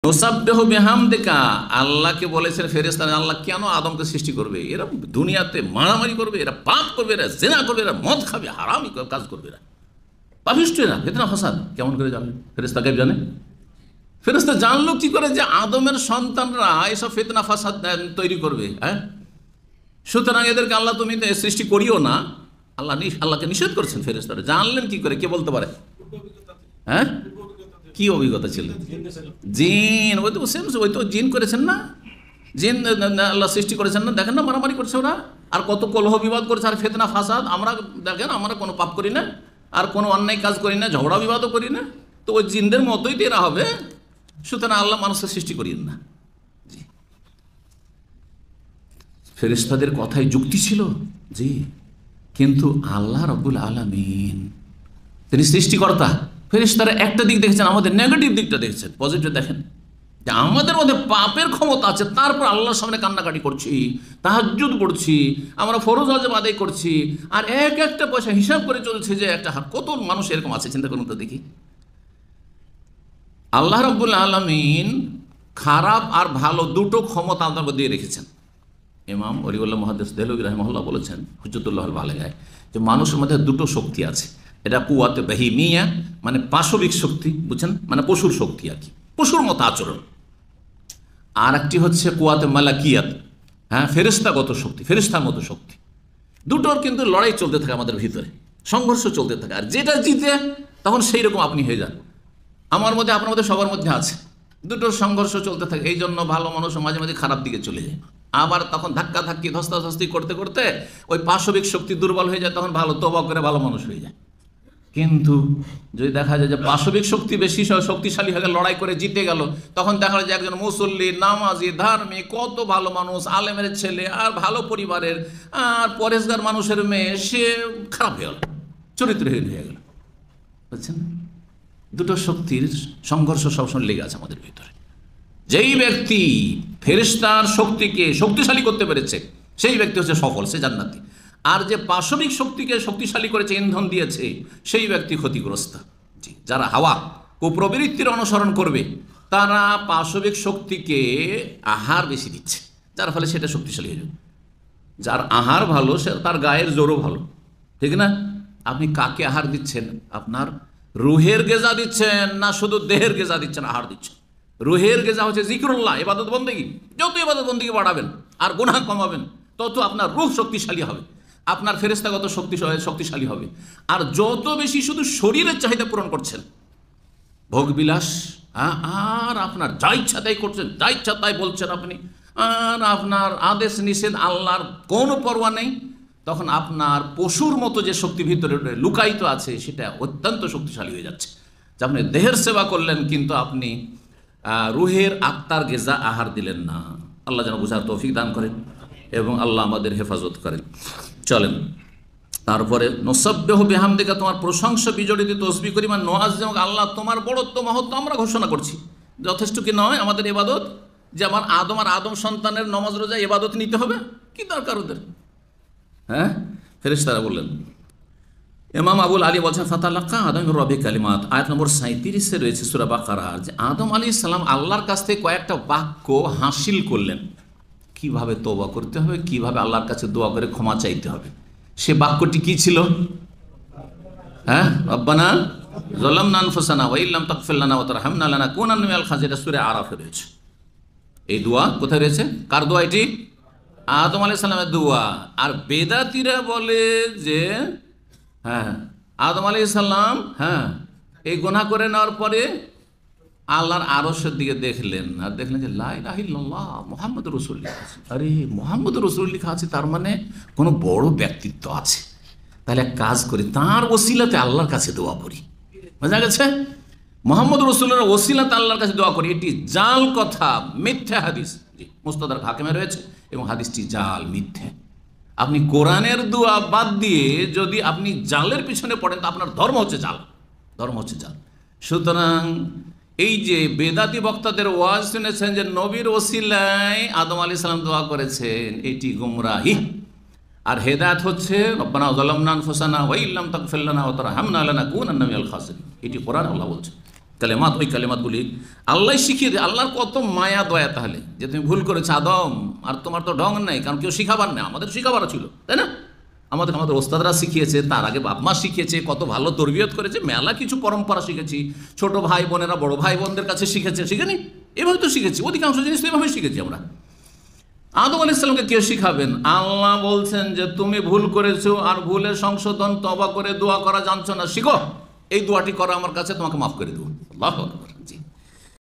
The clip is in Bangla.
নুসাব্বিহু বিহামদিকা, আল্লাহকে বলেছেন ফেরেশতারা আল্লাহ কেন আদমকে সৃষ্টি করবে, এরা দুনিয়াতে মারামারি করবে, এরা পাপ করবে, এরা জিনা করবে, এরা মদ খাবে, হারামি কাজ করবে, এরা পাপিষ্ঠ, এরা ফিতনা ফাসাদ। কেমন করে জানলেন? ফেরেশতা গায়েব জানে? ফেরেশতা জানলো কি করে যে আদমের সন্তানরা এসব ফিতনা ফাসাদ তৈরি করবে? হ্যাঁ, সুতরাং এদেরকে আল্লাহ তুমি সৃষ্টি করিও না, আল্লাহকে নিষেধ করছেন ফেরেশতারা। জানলেন কি করে, কে বলতে পারে? হ্যাঁ, কি অভিজ্ঞতা ছিল? জিন, ওই তো জিন করেছেন না, জিন আল্লাহ সৃষ্টি করেছেন না, দেখেন না মারামারি করছে ওরা, আর কত কলহ বিবাদ করছে, আর ফিতনা ফাসাদ। আমরা দেখেন আমরা কোনো পাপ করি না, আর কোনো অন্যায় কাজ করি না, ঝগড়া বিবাদও করি না, তো ওই জিনদের মতোই তো এরা হবে। সুতরাং আল্লাহ মানুষকে সৃষ্টি করিয়েন না। জি, ফেরেশতাদের কথাই যুক্তি ছিল, জি, কিন্তু আল্লাহ রাব্বুল আলামিন তিনি সৃষ্টিকর্তা। ফেরেশতারা একটা দিক দেখেছেন, আমাদের নেগেটিভ দিকটা দেখেছেন, পজিটিভ দেখেন যে আমাদের মধ্যে পাপের ক্ষমতা আছে, তারপর আল্লাহর সামনে কান্নাকাটি করছি, তাহাজ্জুদ পড়ছি, আমরা ফরজ ওয়াজিব আদায় করছি, আর এক একটা পয়সা হিসাব করে চলছে যে একটা কত মানুষ এরকম আছে, চিন্তা করুন তো দেখি। আল্লাহ রাব্বুল আলামিন খারাপ আর ভালো দুটো ক্ষমতা আপনার মধ্যে দিয়ে রেখেছেন। ইমাম ওলিউল্লাহ মুহাদ্দিস দেহলভী রাহিমাহুল্লাহ বলেছেন হুজ্জতুল্লাহুল বালিগায় যে মানুষের মধ্যে দুটো শক্তি আছে, এটা কুওয়াতে বাহিমিয়া, মানে পাশবিক শক্তি, বুঝছেন, মানে পশুর শক্তি আর কি, পশুর মতো আচরণ। আর একটি হচ্ছে কুওয়াতে মালাকিয়াত, হ্যাঁ, ফেরেশতাগত শক্তি, ফেরেশতার মতো শক্তি। দুটোর কিন্তু লড়াই চলতে থাকে আমাদের ভিতরে, সংঘর্ষ চলতে থাকে, আর যেটা জিতে তখন সেই রকম আপনি হয়ে যান। আমার মধ্যে, আপনার মধ্যে, সবার মধ্যে আছে, দুটোর সংঘর্ষ চলতে থাকে। এই জন্য ভালো মানুষ মাঝে মাঝে খারাপ দিকে চলে যায়, আবার তখন ধাক্কা ধাক্কি ধস্তাধস্তি করতে করতে ওই পাশবিক শক্তি দুর্বল হয়ে যায়, তখন ভালো তওবা করে ভালো মানুষ হয়ে যায়। কিন্তু যদি দেখা যায় যে পাশবিক শক্তি বেশি শক্তিশালী হয়ে লড়াই করে জিতে গেল, তখন দেখা যায় যে একজন মুসল্লি, নামাজি, ধার্মিক, কত ভালো মানুষ, আলেমের ছেলে, আর ভালো পরিবারের, আর পরেশগার মানুষের মেয়ে, সে খারাপ হয়ে গেল, চরিত্রহীন হয়ে গেল। বুঝছেন, দুটো শক্তির সংঘর্ষ সবসময় লেগে আছে আমাদের ভিতরে। যেই ব্যক্তি ফেরেশতার শক্তিকে শক্তিশালী করতে পেরেছে সেই ব্যক্তি হচ্ছে সফল, সে জান্নাতি। আর যে পাশবিক শক্তিকে শক্তিশালী করেছে, ইন্ধন দিয়েছে, সেই ব্যক্তি ক্ষতিগ্রস্ত। জি, যারা হাওয়া কুপ্রবৃত্তির অনুসরণ করবে তারা পাশবিক শক্তিকে আহার বেশি দিচ্ছে, যার ফলে সেটা শক্তিশালী হয়ে যাবে। যার আহার ভালো, সে তার গায়ের জোরও ভালো, ঠিক না? আপনি কাকে আহার দিচ্ছেন? আপনার রুহের গেজা দিচ্ছেন না শুধু দেহের গেজা দিচ্ছেন? আহার দিচ্ছেন। রুহের গেজা হচ্ছে জিকরুল্লাহ, ইবাদত বন্দেগী। যত ইবাদত বন্দেগী বাড়াবেন আর গুনাহ কমাবেন, তত আপনার রূহ শক্তিশালী হবে, আপনার ফেরেশতাগত শক্তিশালী হবে। আর যত বেশি শুধু শরীরের চাহিদা পূরণ করছেন, ভোগবিলাস, আর আপনার যা ইচ্ছা তাই করছেন, যা ইচ্ছা তাই বলছেন আপনি, আর আপনার আদেশ নিষেধ আল্লাহর কোনো পরোয়া নেই, তখন আপনার পশুর মতো যে শক্তি ভিতরে লুকায়িত আছে সেটা অত্যন্ত শক্তিশালী হয়ে যাচ্ছে। যে আপনি দেহের সেবা করলেন কিন্তু আপনি রুহের আত্মার গেজা আহার দিলেন না। আল্লাহ যেন বুঝার তৌফিক দান করেন এবং আল্লাহ আমাদের হেফাজত করেন। চলেন তারপরে নুসাব্বিহু বিহামদিকা, তোমার প্রশংসা বিজড়িত তসবিহ করি, মানে নুআজ্জিমুক, আল্লাহ তোমার বড়ত্ব মহত্ব আমরা ঘোষণা করছি। যথেষ্ট কি নয় আমাদের ইবাদত? যে আমার আদম সন্তানের নামাজ রোজা ইবাদত নিতে হবে, কি দরকার ওদের? হ্যাঁ, ফেরেশতারা বললেন, ইমাম আবুল আলী বলছেন ফাতালাক্কা আদম মির রাব্বিহি কালিমাত, আয়াত নম্বর 37-এ রয়েছে সূরা বাকারার, যে আদম আলাইহিস সালাম আল্লাহর কাছ থেকে কয়েকটা বাক্য হাসিল করলেন, কিভাবে তওবা করতে হবে, কিভাবে আল্লাহর কাছে দোয়া করে ক্ষমা চাইতে হবে। সে বাক্যটি কি ছিল? হ্যাঁ, রব্বানা যালামনা আনফুসানা ওয়া ইল্লাম তাগফির লানা ওয়া তারহামনা লানাকুনান্না মিনাল খাসিরিন, সূরা আরাফে রয়েছে। এই দোয়া কোথায় রয়েছে? কার দোয়া এটি? আদম আলাইহিস সালামের দোয়া। আর বেদাতীরা বলে যে হ্যাঁ, আদম আলাইহিস সালাম এই গুনাহ করে নেওয়ার পরে আল্লাহর আরশের দিকে দেখলেন, আর দেখলেন যে লা ইলাহা ইল্লাল্লাহ মুহাম্মাদুর রাসূলুল্লাহ। আরে মুহাম্মাদুর রাসূলুল্লাহ লেখা আছে, তার মানে কোনো বড় ব্যক্তিত্ব আছে। তাহলে এক কাজ করি, তার ওসিলাতে আল্লাহর কাছে দোয়া করি। বোঝা গেছে? মুহাম্মাদুর রাসূলুল্লাহর ওসিলাতে আল্লাহর কাছে দোয়া করি, এটি জাল কথা, মিথ্যা হাদিস। জি, মুস্তাদরাক হাকিমে রয়েছে এবং হাদিসটি জাল, মিথ্যা। আপনি কোরআনের দোয়া বাদ দিয়ে যদি আপনি জালের পিছনে পড়েন, তো আপনার ধর্ম হচ্ছে জাল, ধর্ম হচ্ছে জাল। সুতরাং এই যে বেদাতি বক্তাদের ওয়াজ শুনেছেন যে নবীর ওসিলায় আদম আলাইহিস সালাম দোয়া করেছেন, এটি গুমরাহি। আর হেদায়েত হচ্ছে রব্বানা যালামনা আনফুসানা ওয়া ইল্লাম তাগফির লানা ওয়া তারহামনা লানাকুনান্না মিনাল খাসিরিন, এটি কোরআন আল্লাহ বলছে। কালেমাত, ওই কালেমাতগুলি আল্লাহ শিখিয়ে দেয়। আল্লাহর কত মায়া দয়া তাহলে, যে তুমি ভুল করেছো আদম, আর তোমার তো ঢং নেই, কারণ কেউ শিখাবার নেই, আমাদের শিখাবারও ছিল, তাই না? আমাদের ওস্তাদরা শিখিয়েছে, তার আগে বাপ মা শিখিয়েছে, কত ভালো তরবিয়ত করেছে, মেলা কিছু পরম্পরা শিখেছি, ছোট ভাই বোনেরা বড় ভাই বোনদের কাছে শিখেছে, শিখেনি? এভাবে তো শিখেছি, অধিকাংশ জিনিস তো এভাবে শিখেছি আমরা। আদম আলাইহিস সালামকে কে শিখাবেন? আল্লাহ বলছেন যে তুমি ভুল করেছো, আর ভুলের সংশোধন তওবা করে দোয়া করা জানছো না, শিখো, এই দোয়াটি করো আমার কাছে, তোমাকে মাফ করে দেবো। আল্লাহু আকবার।